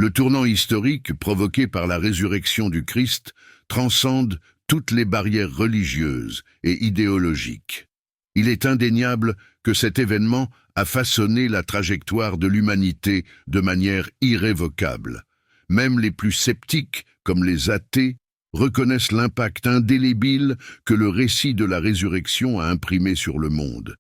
Le tournant historique provoqué par la résurrection du Christ transcende toutes les barrières religieuses et idéologiques. Il est indéniable que cet événement a façonné la trajectoire de l'humanité de manière irrévocable. Même les plus sceptiques, comme les athées, reconnaissent l'impact indélébile que le récit de la résurrection a imprimé sur le monde.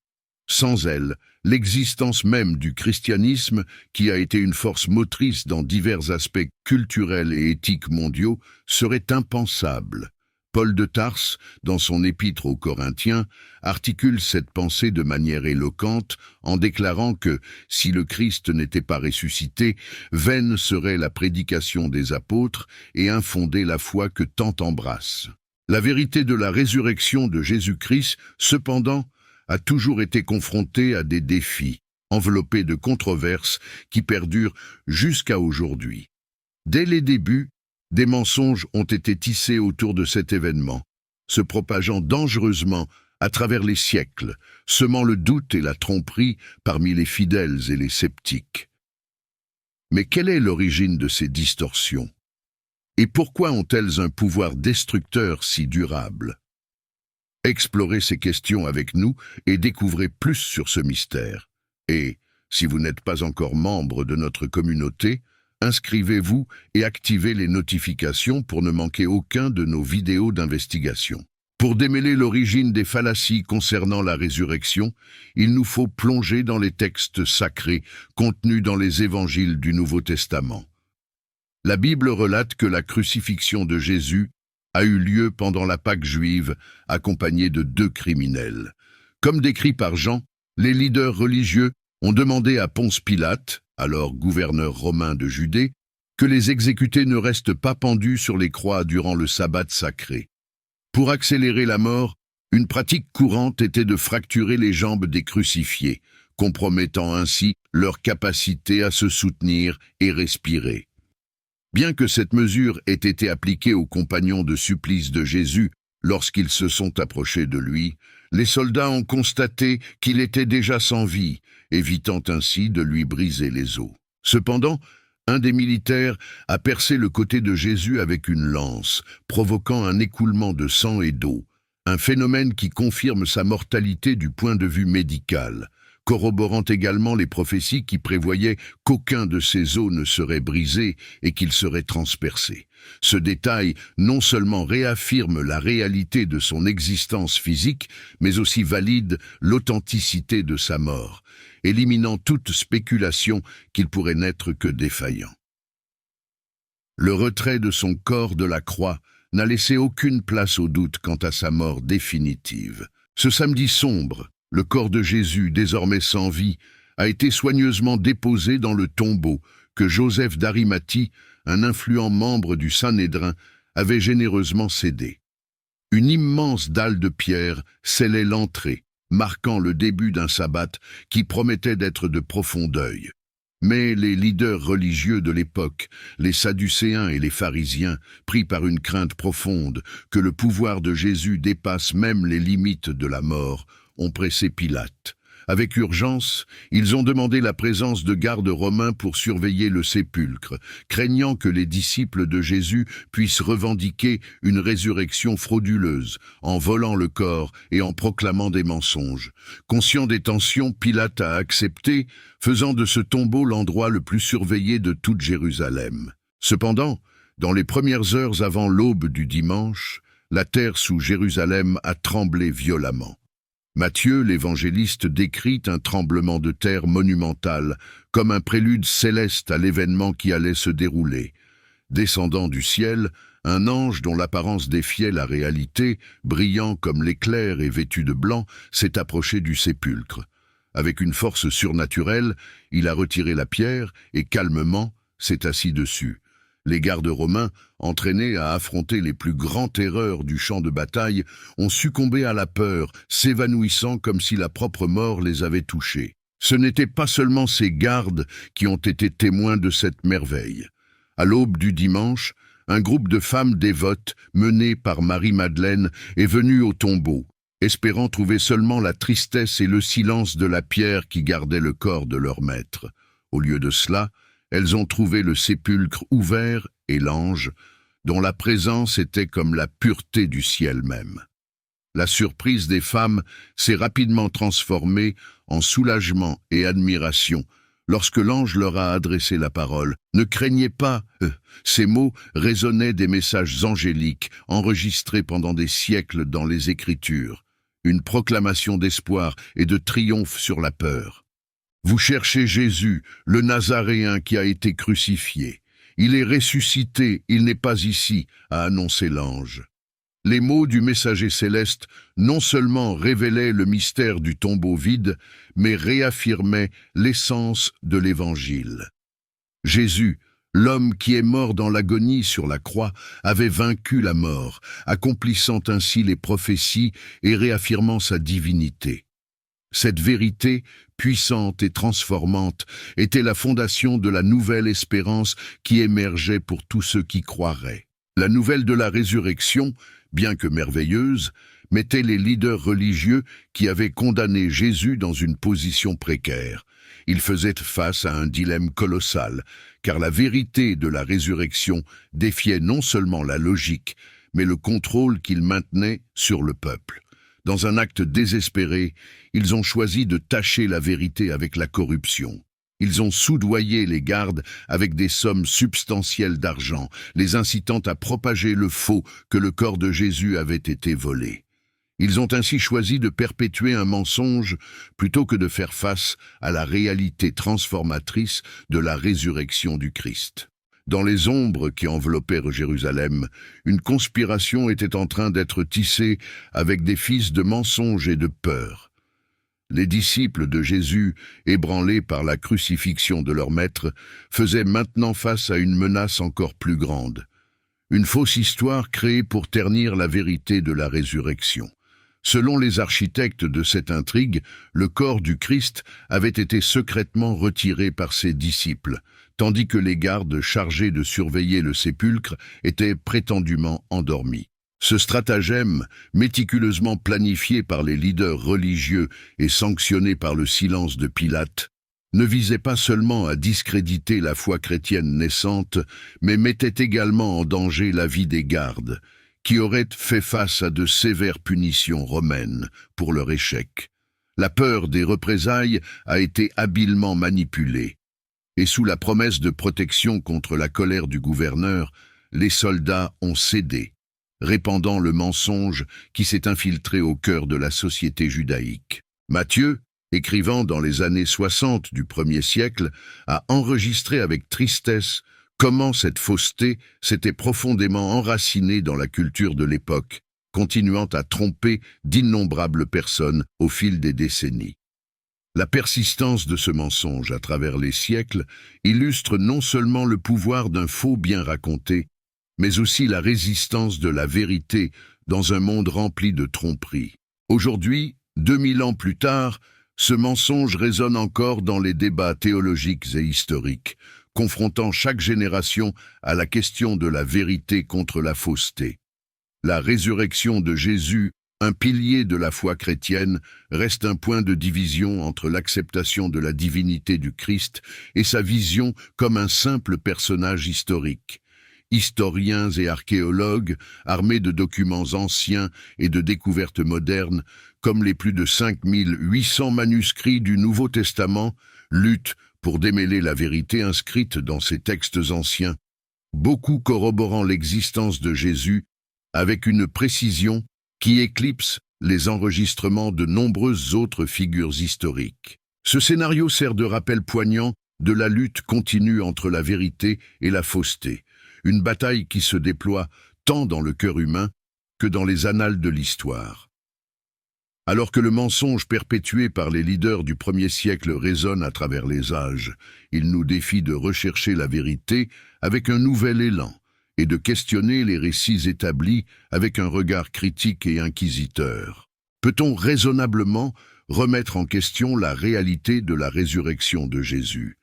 Sans elle, l'existence même du christianisme, qui a été une force motrice dans divers aspects culturels et éthiques mondiaux, serait impensable. Paul de Tarse, dans son épître aux Corinthiens, articule cette pensée de manière éloquente en déclarant que, si le Christ n'était pas ressuscité, vaine serait la prédication des apôtres et infondée la foi que tant embrasse. La vérité de la résurrection de Jésus-Christ, cependant, a toujours été confrontée à des défis, enveloppés de controverses qui perdurent jusqu'à aujourd'hui. Dès les débuts, des mensonges ont été tissés autour de cet événement, se propageant dangereusement à travers les siècles, semant le doute et la tromperie parmi les fidèles et les sceptiques. Mais quelle est l'origine de ces distorsions? Et pourquoi ont-elles un pouvoir destructeur si durable? Explorez ces questions avec nous et découvrez plus sur ce mystère. Et, si vous n'êtes pas encore membre de notre communauté, inscrivez-vous et activez les notifications pour ne manquer aucun de nos vidéos d'investigation. Pour démêler l'origine des fallacies concernant la résurrection, il nous faut plonger dans les textes sacrés contenus dans les évangiles du Nouveau Testament. La Bible relate que la crucifixion de Jésus a eu lieu pendant la Pâque juive, accompagnée de 2 criminels. Comme décrit par Jean, les leaders religieux ont demandé à Ponce Pilate, alors gouverneur romain de Judée, que les exécutés ne restent pas pendus sur les croix durant le sabbat sacré. Pour accélérer la mort, une pratique courante était de fracturer les jambes des crucifiés, compromettant ainsi leur capacité à se soutenir et respirer. Bien que cette mesure ait été appliquée aux compagnons de supplice de Jésus lorsqu'ils se sont approchés de lui, les soldats ont constaté qu'il était déjà sans vie, évitant ainsi de lui briser les os. Cependant, un des militaires a percé le côté de Jésus avec une lance, provoquant un écoulement de sang et d'eau, un phénomène qui confirme sa mortalité du point de vue médical, corroborant également les prophéties qui prévoyaient qu'aucun de ses os ne serait brisé et qu'il serait transpercé. Ce détail non seulement réaffirme la réalité de son existence physique, mais aussi valide l'authenticité de sa mort, éliminant toute spéculation qu'il pourrait n'être que défaillant. Le retrait de son corps de la croix n'a laissé aucune place au doute quant à sa mort définitive. Ce samedi sombre, le corps de Jésus, désormais sans vie, a été soigneusement déposé dans le tombeau que Joseph d'Arimathie, un influent membre du Sanhédrin, avait généreusement cédé. Une immense dalle de pierre scellait l'entrée, marquant le début d'un sabbat qui promettait d'être de profond deuil. Mais les leaders religieux de l'époque, les Sadducéens et les pharisiens, pris par une crainte profonde que le pouvoir de Jésus dépasse même les limites de la mort, ont pressé Pilate. Avec urgence, ils ont demandé la présence de gardes romains pour surveiller le sépulcre, craignant que les disciples de Jésus puissent revendiquer une résurrection frauduleuse, en volant le corps et en proclamant des mensonges. Conscient des tensions, Pilate a accepté, faisant de ce tombeau l'endroit le plus surveillé de toute Jérusalem. Cependant, dans les premières heures avant l'aube du dimanche, la terre sous Jérusalem a tremblé violemment. Matthieu, l'évangéliste, décrit un tremblement de terre monumental, comme un prélude céleste à l'événement qui allait se dérouler. Descendant du ciel, un ange dont l'apparence défiait la réalité, brillant comme l'éclair et vêtu de blanc, s'est approché du sépulcre. Avec une force surnaturelle, il a retiré la pierre et calmement s'est assis dessus. Les gardes romains, entraînés à affronter les plus grands terreurs du champ de bataille, ont succombé à la peur, s'évanouissant comme si la propre mort les avait touchés. Ce n'étaient pas seulement ces gardes qui ont été témoins de cette merveille. À l'aube du dimanche, un groupe de femmes dévotes, mené par Marie-Madeleine, est venu au tombeau, espérant trouver seulement la tristesse et le silence de la pierre qui gardait le corps de leur maître. Au lieu de cela, Elles ont trouvé le sépulcre ouvert et l'ange, dont la présence était comme la pureté du ciel même. La surprise des femmes s'est rapidement transformée en soulagement et admiration lorsque l'ange leur a adressé la parole. Ne craignez pas, ces mots résonnaient des messages angéliques enregistrés pendant des siècles dans les Écritures, une proclamation d'espoir et de triomphe sur la peur. Vous cherchez Jésus, le Nazaréen qui a été crucifié. Il est ressuscité, il n'est pas ici, a annoncé l'ange. Les mots du messager céleste non seulement révélaient le mystère du tombeau vide, mais réaffirmaient l'essence de l'Évangile. Jésus, l'homme qui est mort dans l'agonie sur la croix, avait vaincu la mort, accomplissant ainsi les prophéties et réaffirmant sa divinité. Cette vérité, puissante et transformante, était la fondation de la nouvelle espérance qui émergeait pour tous ceux qui croiraient. La nouvelle de la résurrection, bien que merveilleuse, mettait les leaders religieux qui avaient condamné Jésus dans une position précaire. Ils faisaient face à un dilemme colossal, car la vérité de la résurrection défiait non seulement la logique, mais le contrôle qu'il maintenait sur le peuple. Dans un acte désespéré, ils ont choisi de tacher la vérité avec la corruption. Ils ont soudoyé les gardes avec des sommes substantielles d'argent, les incitant à propager le faux que le corps de Jésus avait été volé. Ils ont ainsi choisi de perpétuer un mensonge plutôt que de faire face à la réalité transformatrice de la résurrection du Christ. Dans les ombres qui enveloppèrent Jérusalem, une conspiration était en train d'être tissée avec des fils de mensonge et de peur. Les disciples de Jésus, ébranlés par la crucifixion de leur maître, faisaient maintenant face à une menace encore plus grande. Une fausse histoire créée pour ternir la vérité de la résurrection. Selon les architectes de cette intrigue, le corps du Christ avait été secrètement retiré par ses disciples, tandis que les gardes chargés de surveiller le sépulcre étaient prétendument endormis. Ce stratagème, méticuleusement planifié par les leaders religieux et sanctionné par le silence de Pilate, ne visait pas seulement à discréditer la foi chrétienne naissante, mais mettait également en danger la vie des gardes, qui auraient fait face à de sévères punitions romaines pour leur échec. La peur des représailles a été habilement manipulée, et sous la promesse de protection contre la colère du gouverneur, les soldats ont cédé, répandant le mensonge qui s'est infiltré au cœur de la société judaïque. Matthieu, écrivant dans les années 60 du 1er siècle, a enregistré avec tristesse comment cette fausseté s'était profondément enracinée dans la culture de l'époque, continuant à tromper d'innombrables personnes au fil des décennies. La persistance de ce mensonge à travers les siècles illustre non seulement le pouvoir d'un faux bien raconté, mais aussi la résistance de la vérité dans un monde rempli de tromperies. Aujourd'hui, 2000 ans plus tard, ce mensonge résonne encore dans les débats théologiques et historiques, confrontant chaque génération à la question de la vérité contre la fausseté. La résurrection de Jésus, un pilier de la foi chrétienne, reste un point de division entre l'acceptation de la divinité du Christ et sa vision comme un simple personnage historique. Historiens et archéologues, armés de documents anciens et de découvertes modernes, comme les plus de 5800 manuscrits du Nouveau Testament, luttent pour démêler la vérité inscrite dans ces textes anciens, beaucoup corroborant l'existence de Jésus avec une précision qui éclipse les enregistrements de nombreuses autres figures historiques. Ce scénario sert de rappel poignant de la lutte continue entre la vérité et la fausseté, une bataille qui se déploie tant dans le cœur humain que dans les annales de l'histoire. Alors que le mensonge perpétué par les leaders du 1er siècle résonne à travers les âges, il nous défie de rechercher la vérité avec un nouvel élan et de questionner les récits établis avec un regard critique et inquisiteur. Peut-on raisonnablement remettre en question la réalité de la résurrection de Jésus?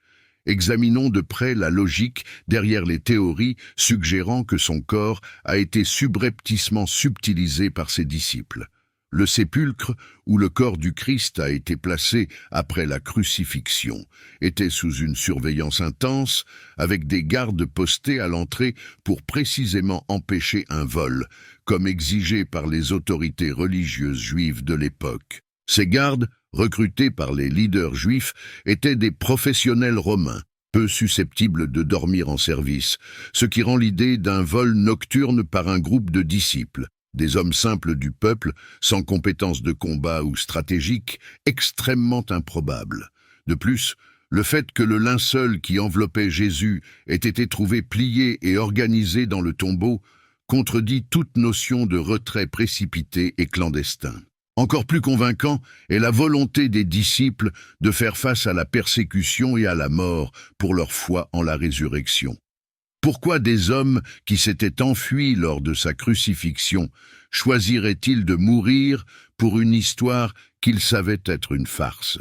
Examinons de près la logique derrière les théories suggérant que son corps a été subrepticement subtilisé par ses disciples. Le sépulcre, où le corps du Christ a été placé après la crucifixion, était sous une surveillance intense, avec des gardes postés à l'entrée pour précisément empêcher un vol, comme exigé par les autorités religieuses juives de l'époque. Ces gardes, recrutés par les leaders juifs, étaient des professionnels romains, peu susceptibles de dormir en service, ce qui rend l'idée d'un vol nocturne par un groupe de disciples, des hommes simples du peuple, sans compétences de combat ou stratégiques, extrêmement improbable. De plus, le fait que le linceul qui enveloppait Jésus ait été trouvé plié et organisé dans le tombeau contredit toute notion de retrait précipité et clandestin. Encore plus convaincant est la volonté des disciples de faire face à la persécution et à la mort pour leur foi en la résurrection. Pourquoi des hommes qui s'étaient enfuis lors de sa crucifixion choisiraient-ils de mourir pour une histoire qu'ils savaient être une farce?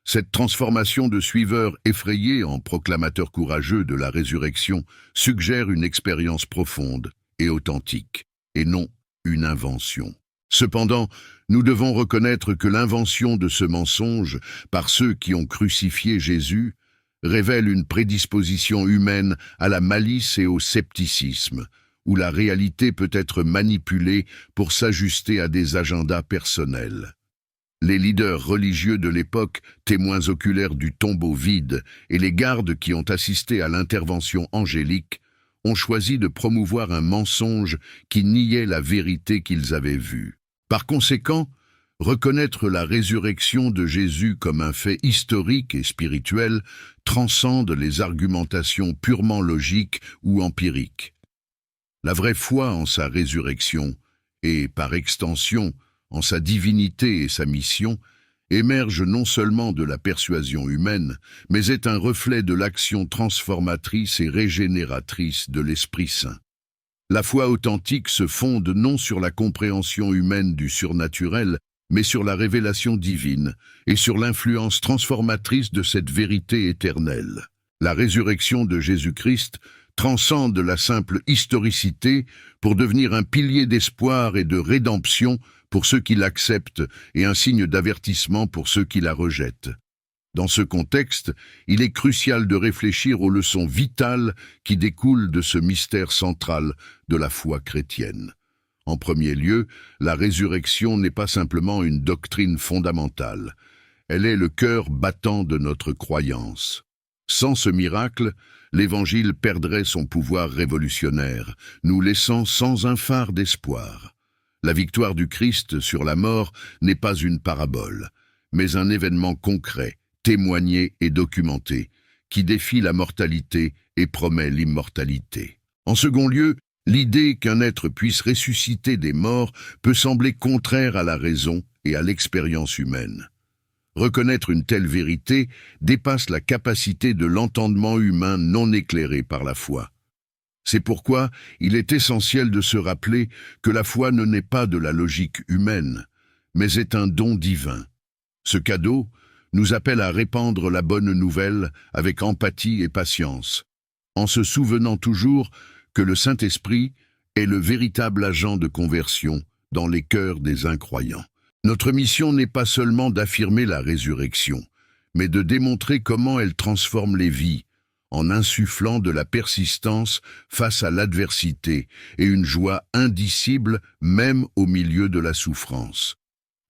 Cette transformation de suiveurs effrayés en proclamateurs courageux de la résurrection suggère une expérience profonde et authentique, et non une invention. Cependant, nous devons reconnaître que l'invention de ce mensonge par ceux qui ont crucifié Jésus révèle une prédisposition humaine à la malice et au scepticisme, où la réalité peut être manipulée pour s'ajuster à des agendas personnels. Les leaders religieux de l'époque, témoins oculaires du tombeau vide, et les gardes qui ont assisté à l'intervention angélique, ont choisi de promouvoir un mensonge qui niait la vérité qu'ils avaient vue. Par conséquent, reconnaître la résurrection de Jésus comme un fait historique et spirituel transcende les argumentations purement logiques ou empiriques. La vraie foi en sa résurrection, et par extension en sa divinité et sa mission, émerge non seulement de la persuasion humaine, mais est un reflet de l'action transformatrice et régénératrice de l'Esprit Saint. La foi authentique se fonde non sur la compréhension humaine du surnaturel, mais sur la révélation divine et sur l'influence transformatrice de cette vérité éternelle. La résurrection de Jésus-Christ transcende la simple historicité pour devenir un pilier d'espoir et de rédemption pour ceux qui l'acceptent et un signe d'avertissement pour ceux qui la rejettent. Dans ce contexte, il est crucial de réfléchir aux leçons vitales qui découlent de ce mystère central de la foi chrétienne. En premier lieu, la résurrection n'est pas simplement une doctrine fondamentale. Elle est le cœur battant de notre croyance. Sans ce miracle, l'Évangile perdrait son pouvoir révolutionnaire, nous laissant sans un phare d'espoir. La victoire du Christ sur la mort n'est pas une parabole, mais un événement concret, témoigné et documenté, qui défie la mortalité et promet l'immortalité. En second lieu, l'idée qu'un être puisse ressusciter des morts peut sembler contraire à la raison et à l'expérience humaine. Reconnaître une telle vérité dépasse la capacité de l'entendement humain non éclairé par la foi. C'est pourquoi il est essentiel de se rappeler que la foi ne naît pas de la logique humaine, mais est un don divin. Ce cadeau nous appelle à répandre la bonne nouvelle avec empathie et patience, en se souvenant toujours que le Saint-Esprit est le véritable agent de conversion dans les cœurs des incroyants. Notre mission n'est pas seulement d'affirmer la résurrection, mais de démontrer comment elle transforme les vies, en insufflant de la persistance face à l'adversité et une joie indicible même au milieu de la souffrance.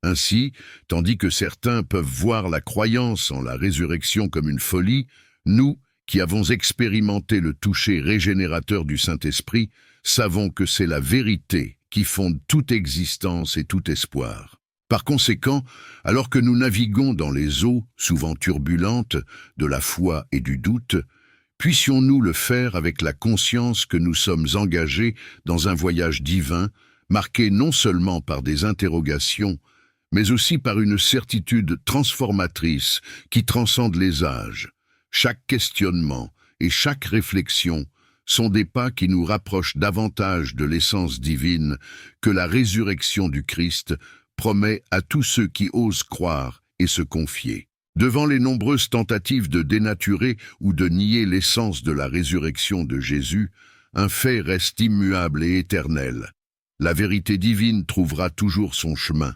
Ainsi, tandis que certains peuvent voir la croyance en la résurrection comme une folie, nous, qui avons expérimenté le toucher régénérateur du Saint-Esprit, savons que c'est la vérité qui fonde toute existence et tout espoir. Par conséquent, alors que nous naviguons dans les eaux, souvent turbulentes, de la foi et du doute, puissions-nous le faire avec la conscience que nous sommes engagés dans un voyage divin, marqué non seulement par des interrogations, mais aussi par une certitude transformatrice qui transcende les âges. Chaque questionnement et chaque réflexion sont des pas qui nous rapprochent davantage de l'essence divine que la résurrection du Christ promet à tous ceux qui osent croire et se confier. Devant les nombreuses tentatives de dénaturer ou de nier l'essence de la résurrection de Jésus, un fait reste immuable et éternel. La vérité divine trouvera toujours son chemin.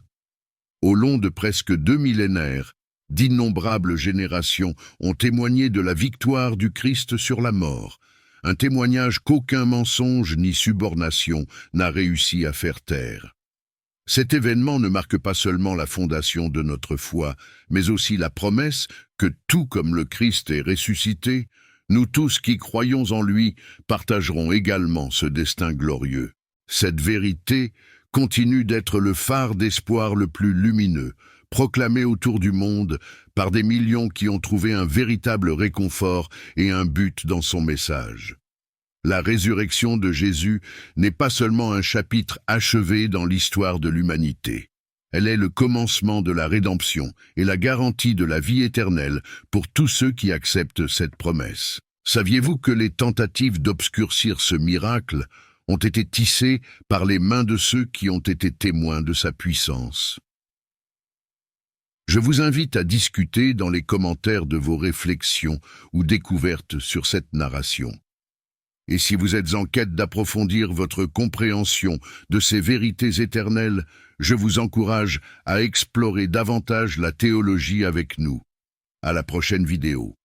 Au long de presque 2 millénaires, d'innombrables générations ont témoigné de la victoire du Christ sur la mort, un témoignage qu'aucun mensonge ni subornation n'a réussi à faire taire. Cet événement ne marque pas seulement la fondation de notre foi, mais aussi la promesse que tout comme le Christ est ressuscité, nous tous qui croyons en lui partagerons également ce destin glorieux. Cette vérité continue d'être le phare d'espoir le plus lumineux, proclamé autour du monde par des millions qui ont trouvé un véritable réconfort et un but dans son message. La résurrection de Jésus n'est pas seulement un chapitre achevé dans l'histoire de l'humanité. Elle est le commencement de la rédemption et la garantie de la vie éternelle pour tous ceux qui acceptent cette promesse. Saviez-vous que les tentatives d'obscurcir ce miracle ont été tissées par les mains de ceux qui ont été témoins de sa puissance? Je vous invite à discuter dans les commentaires de vos réflexions ou découvertes sur cette narration. Et si vous êtes en quête d'approfondir votre compréhension de ces vérités éternelles, je vous encourage à explorer davantage la théologie avec nous. À la prochaine vidéo.